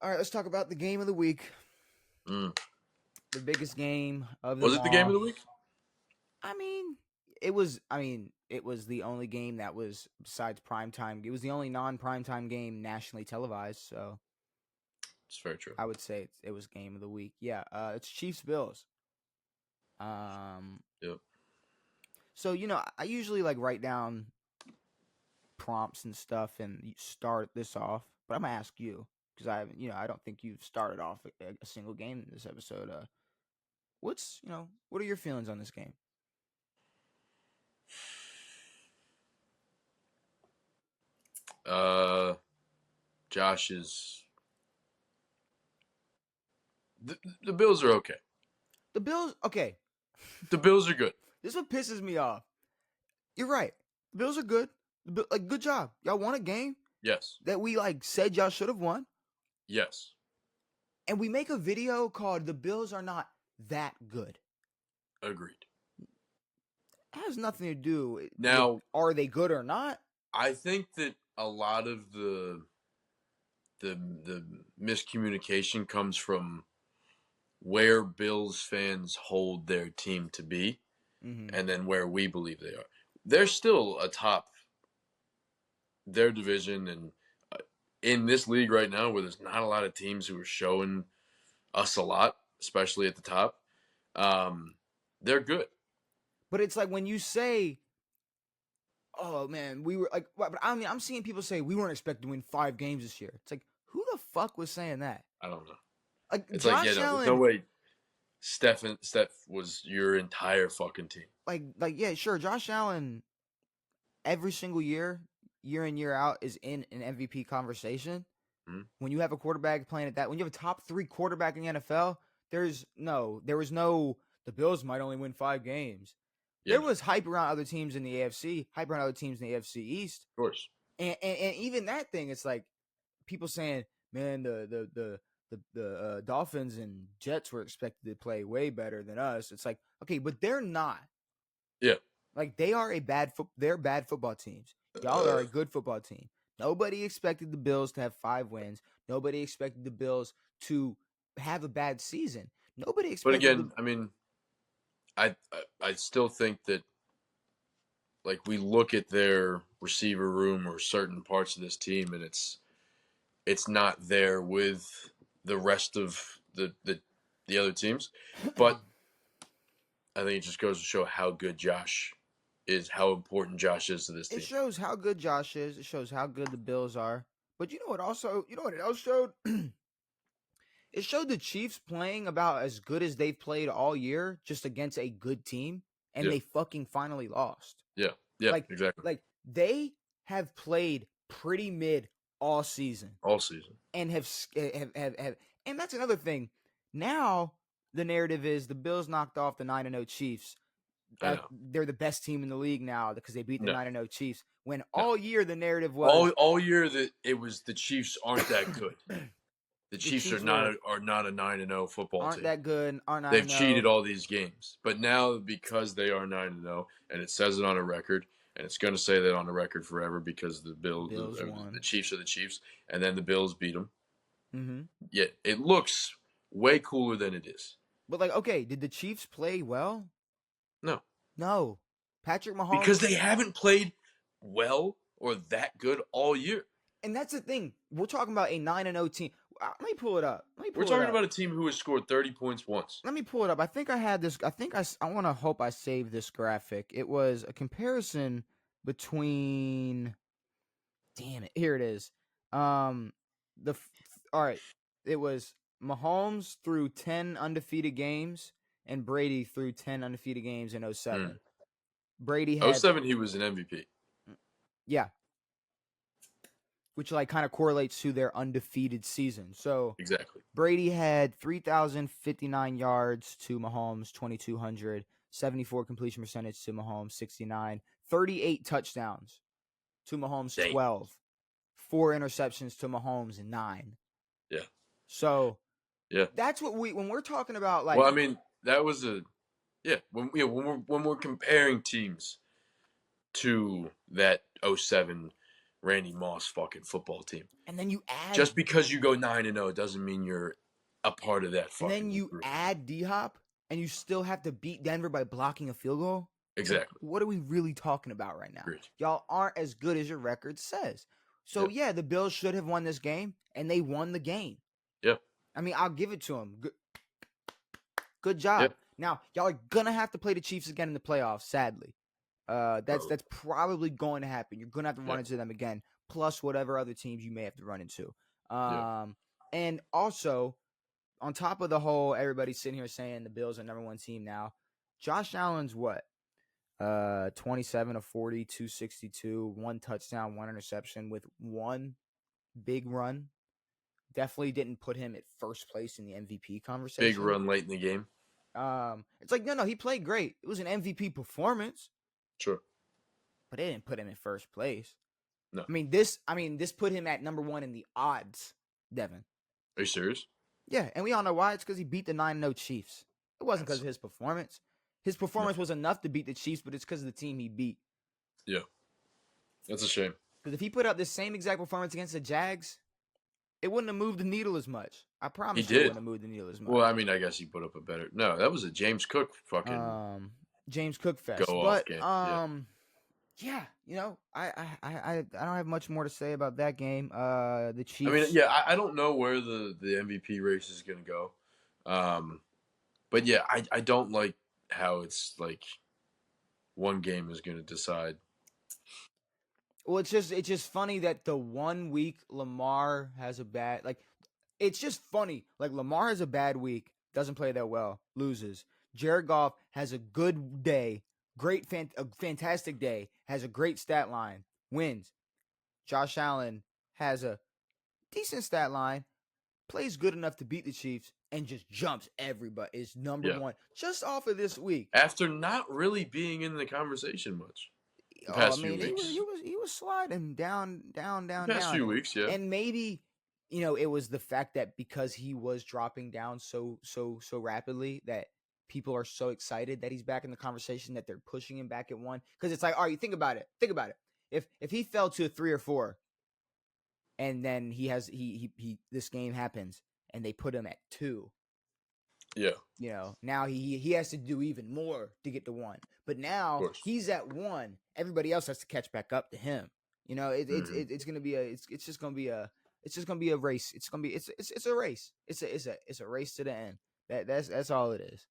All right, let's talk about the game of the week. Mm. The biggest game of Was them it the game of all. the week? I mean, it was the only game that was besides primetime. It was the only non-primetime game nationally televised, so It's very true. I would say it was game of the week. Yeah, it's Chiefs Bills. Um, Yep. so I usually like write down prompts and stuff and start this off, but I'm gonna ask you because I don't think you've started off a single game in this episode. What are your feelings on this game? Uh, Josh is the, the Bills are okay. The Bills, okay. The Bills are good. This is what pisses me off. You're right. The Bills are good. Like, good job. Y'all won a game Yes. that we like said y'all should have won, Yes. and we make a video called "The Bills Are Not That Good." Agreed. It has nothing to do with Now, are they good or not. I think that a lot of the miscommunication comes from where Bills fans hold their team to be, Mm-hmm. and then where we believe they are. They're still atop their division, and in this league right now, where there's not a lot of teams who are showing us a lot, especially at the top, they're good. But it's like when you say, "Oh man, we were like," but I mean, I'm seeing people say we weren't expected to win 5 games this year. It's like, who the fuck was saying that? I don't know. Like It's like, yeah, Josh no, there's no Allen, way Steph was your entire fucking team. like yeah, sure, Josh Allen every single year in year out, is in an MVP conversation. Hmm. When you have a quarterback playing at that, when you have a top 3 quarterback in the NFL, there was no the Bills might only win 5 games. Yeah, There no, was hype around other teams in the AFC, hype around other teams in the AFC East, of course. and even that thing, it's like people saying, man, the Dolphins and Jets were expected to play way better than us. It's like, okay, but they're not. Yeah. Like they are they're bad football teams. Y'all are a good football team. Nobody expected the Bills to have 5 wins. Nobody expected the Bills to have a bad season. Nobody But expected the again, I mean, I still think that like we look at their receiver room or certain parts of this team, and it's not there with the rest of the other teams. But I think it just goes to show how good Josh is, how important Josh is to this It team. shows how good Josh is. It shows how good the Bills are. But you know what it else showed? It showed the Chiefs playing about as good as they've played all year, just against a good team, and Yeah, they fucking finally lost. yeah, yeah, Like, exactly. they have played pretty mid all season, All season. and have and that's another thing. Now the narrative is the Bills knocked off the 9-0 Chiefs. I know. They're the best team in the league now because they beat the No, 9-0 Chiefs. When no. all year the narrative All was all year that it was the Chiefs aren't that good. The the Chiefs Chiefs are not a 9-0 football aren't team. that good, aren't They've 9-0. cheated all these games. But now because they are 9-0 and it says it on a record and it's going to say that on the record forever because The Bills the won. Chiefs are the Chiefs and then the Bills beat them. Mm-hmm. Yet it looks way cooler than it is. But like, okay, did the Chiefs play well? No. No. Patrick Because Mahomes, they haven't played well or that good all year. and that's the thing. We're talking about a 9-0 team. Let me pull it up. We're talking about a team who has scored 30 points once. Let me pull it up. I think I had this. I want to hope I saved this graphic. It was a comparison between. Damn it! Here it is. Um, all right. It was Mahomes through 10 undefeated games and Brady through 10 undefeated games in '07. Brady had 07, he was an MVP. yeah, which like kind of correlates to their undefeated season. So Exactly. Brady had 3,059 yards to Mahomes, 2,200, 74 completion percentage to Mahomes, 69, 38 touchdowns to Mahomes, Dang. 12, 4 interceptions to Mahomes, 9. Yeah. So Yeah. that's what when we're talking about like. Well, I mean, that was when we're comparing teams to that '07 Randy Moss fucking football team. And then you add Just because you go 9-0 doesn't mean you're a part of that and then fucking you group. add D Hop, and you still have to beat Denver by blocking a field goal. Like, Exactly. what are we really talking about right now? Agreed. Y'all aren't as good as your record says. So Yep. yeah, the Bills should have won this game, and they won the game. Yep. I mean, I'll give it to them. Good job. Yep. Now, y'all are gonna have to play the Chiefs again in the playoffs, sadly. That's probably going to happen. You're gonna have to run into them again, plus whatever other teams you may have to run into. And also, on top of the whole, everybody's sitting here saying the Bills are number one team now. Josh Allen's what? 27 of 40, 262, one touchdown, one interception with one big run. Definitely didn't put him at first place in the MVP conversation. Big run late in the game. It's like, no, he played great. It was an MVP performance. Sure. But they didn't put him in first place. No. I mean, this put him at number one in the odds, Devin. Are you serious? Yeah, and we all know why. It's because he beat the 9-0 Chiefs. It wasn't because of his performance. His performance was enough to beat the Chiefs, but it's because of the team he beat. Yeah. That's a shame. Because if he put up the same exact performance against the Jags, it wouldn't have moved the needle as much. I promise He you it did. wouldn't have moved the needle as much. Well, I mean, I guess he put up a better. No, that was a James Cook fucking James Cook fest. go But off game. yeah, you know, I don't have much more to say about that game. The Chiefs. I mean, yeah, I don't know where the MVP race is going to go. But yeah, I don't like how it's like one game is going to decide. Well, it's just funny that the 1 week Lamar has a bad it's just funny. Like Lamar has a bad week, doesn't play that well, loses. Jared Goff has a good day, a fantastic day, has a great stat line, wins. Josh Allen has a decent stat line, plays good enough to beat the Chiefs, and just jumps everybody. Is number one just off of this week. After not really being in the conversation much. The past few weeks. He was sliding down. The past few weeks, yeah. And maybe, it was the fact that because he was dropping down so rapidly that people are so excited that he's back in the conversation that they're pushing him back at one. Because it's like, all right, think about it. If he fell to a 3 or 4, and then this game happens and they put him at 2. Yeah. Now he has to do even more to get to 1. But now he's at 1. Everybody else has to catch back up to him. It's gonna be it's just gonna be a race. It's a race. It's a race to the end. That's all it is.